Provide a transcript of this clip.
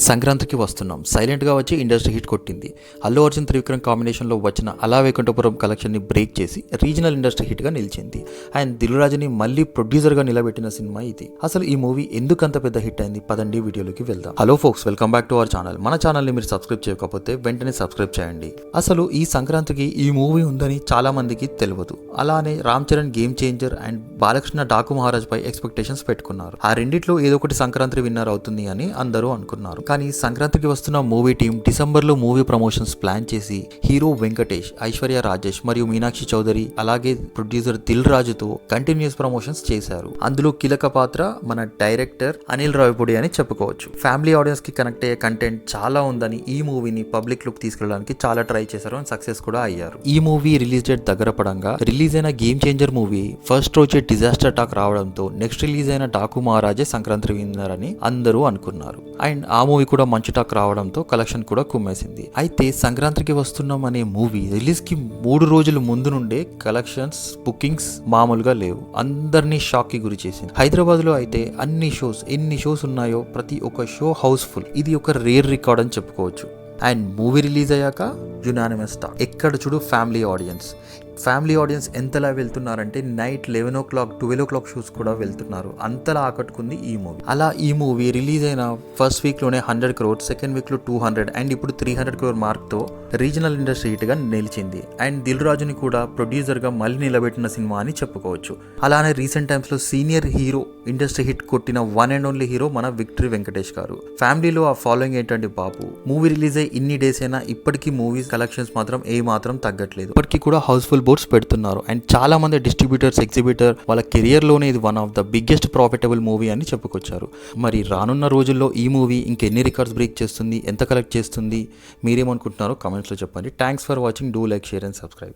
సంక్రాంతికి వస్తున్నాం సైలెంట్గా వచ్చి ఇండస్ట్రీ హిట్ కొట్టింది. అల్లు అర్జున్ త్రివిక్రమ్ కాంబినేషన్లో వచ్చిన అలా వైకుంఠపురం కలెక్షన్ని బ్రేక్ చేసి రీజనల్ ఇండస్ట్రీ హిట్గా నిలిచింది. అండ్ దిల్ రాజుని మళ్ళీ ప్రొడ్యూసర్గా నిలబెట్టిన సినిమా ఇది. అసలు ఈ మూవీ ఎందుకు అంత పెద్ద హిట్ అయింది? పదండి వీడియోలోకి వెళ్దాం. Hello folks, welcome back to our channel. మన ఛానల్ని మీరు సబ్స్క్రైబ్ చేయకపోతే వెంటనే సబ్స్క్రైబ్ చేయండి. అసలు ఈ సంక్రాంతికి ఈ మూవీ ఉందని చాలా మందికి తెలియదు. అలానే Ram Charan game changer and Balakrishna Daaku Maharaj పై ఎక్స్పెక్టేషన్స్ పెట్టుకున్నారు. ఆ రెండిట్లో ఏదో ఒకటి సంక్రాంతి విన్నర్ అవుతుంది అని అందరూ అనుకున్నారు. కానీ సంక్రాంతికి వస్తున్న మూవీ టీం డిసెంబర్లో మూవీ ప్రమోషన్స్ ప్లాన్ చేసి హీరో వెంకటేష్, ఐశ్వర్య రాజేష్ మరియు మీనాక్షి చౌదరి అలాగే ప్రొడ్యూసర్ దిల్ రాజుతో కంటిన్యూస్ ప్రమోషన్స్ చేశారు. అందులో కీలక పాత్ర మన డైరెక్టర్ అనిల్ రావిపూడి అని చెప్పుకోవచ్చు. ఫ్యామిలీ ఆడియన్స్ కి కనెక్ట్ అయ్యే కంటెంట్ చాలా ఉందని ఈ మూవీని పబ్లిక్ లుక్ తీసుకెళ్ళడానికి చాలా ట్రై చేశారు అండ్ సక్సెస్ కూడా అయ్యారు. ఈ మూవీ రిలీజ్ డేట్ దగ్గర పడంగా రిలీజ్ అయిన గేమ్ చేంజర్ మూవీ ఫస్ట్ రోజే డిజాస్టర్ టాక్ రావడంతో నెక్స్ట్ రిలీజ్ అయిన డాకు మహారాజే సంక్రాంతి విన్నర్ అని అందరూ అనుకున్నారు. అండ్ ఆ మూవీ కూడా మంచి టాక్ రావడంతో కలెక్షన్ కూడా కుమ్మేసింది. అయితే సంక్రాంతికి వస్తున్నాం అనే మూవీ రిలీజ్ కి 3 రోజుల ముందు నుండే కలెక్షన్స్ బుకింగ్స్ మామూలుగా లేవు. అందరినీ షాక్ కి గురి చేసింది. హైదరాబాద్ లో అయితే ఎన్ని షోస్ ఉన్నాయో ప్రతి ఒక్క షో హౌస్ఫుల్. ఇది ఒక రేర్ రికార్డ్ అని చెప్పుకోవచ్చు. అండ్ మూవీ రిలీజ్ అయ్యాక యునానిమస్ టాక్. ఎక్కడ చూడు ఫ్యామిలీ ఆడియన్స్ ఎంతలా వెళ్తున్నారంటే నైట్ 11 o'clock 12 o'clock షోస్ కూడా వెళ్తున్నారు. అంతలా ఆకట్టుకుంది ఈ మూవీ. అలా ఈ మూవీ రిలీజ్ అయిన ఫస్ట్ వీక్ లోనే 100 crores, సెకండ్ వీక్ లో 200 అండ్ ఇప్పుడు 300 crore మార్క్ తో రీజనల్ ఇండస్ట్రీ హిట్ గా నిలిచింది. అండ్ దిల్ రాజుని కూడా ప్రొడ్యూసర్ గా మళ్ళీ నిలబెట్టిన సినిమా అని చెప్పుకోవచ్చు. అలానే రీసెంట్ టైమ్స్ లో సీనియర్ హీరో ఇండస్ట్రీ హిట్ కొట్టిన వన్ అండ్ ఓన్లీ హీరో మన విక్టరీ వెంకటేష్ గారు. ఫ్యామిలీలో ఆ ఫాలోయింగ్ ఏంటంటే బాబు. మూవీ రిలీజ్ అయ్యి ఇన్ని డేస్ అయినా ఇప్పటికీ మూవీస్ కలెక్షన్స్ మాత్రం తగ్గట్లేదు. ఇప్పటికీ కూడా హౌస్ఫుల్ బోర్డ్స్ పెడుతున్నారు. అండ్ చాలా మంది డిస్ట్రిబ్యూటర్స్, ఎగ్జిబిటర్ వాళ్ళ కెరియర్ లోనే ఇది one of the biggest profitable movie అని చెప్పుకొచ్చారు. మరి రానున్న రోజుల్లో ఈ మూవీ ఇంకెన్ని రికార్డ్స్ బ్రేక్ చేస్తుంది, ఎంత కలెక్ట్ చేస్తుంది, మీరేమనుకుంటున్నారో కామెంట్స్ లో చెప్పండి. Thanks for watching. Do like, share and subscribe.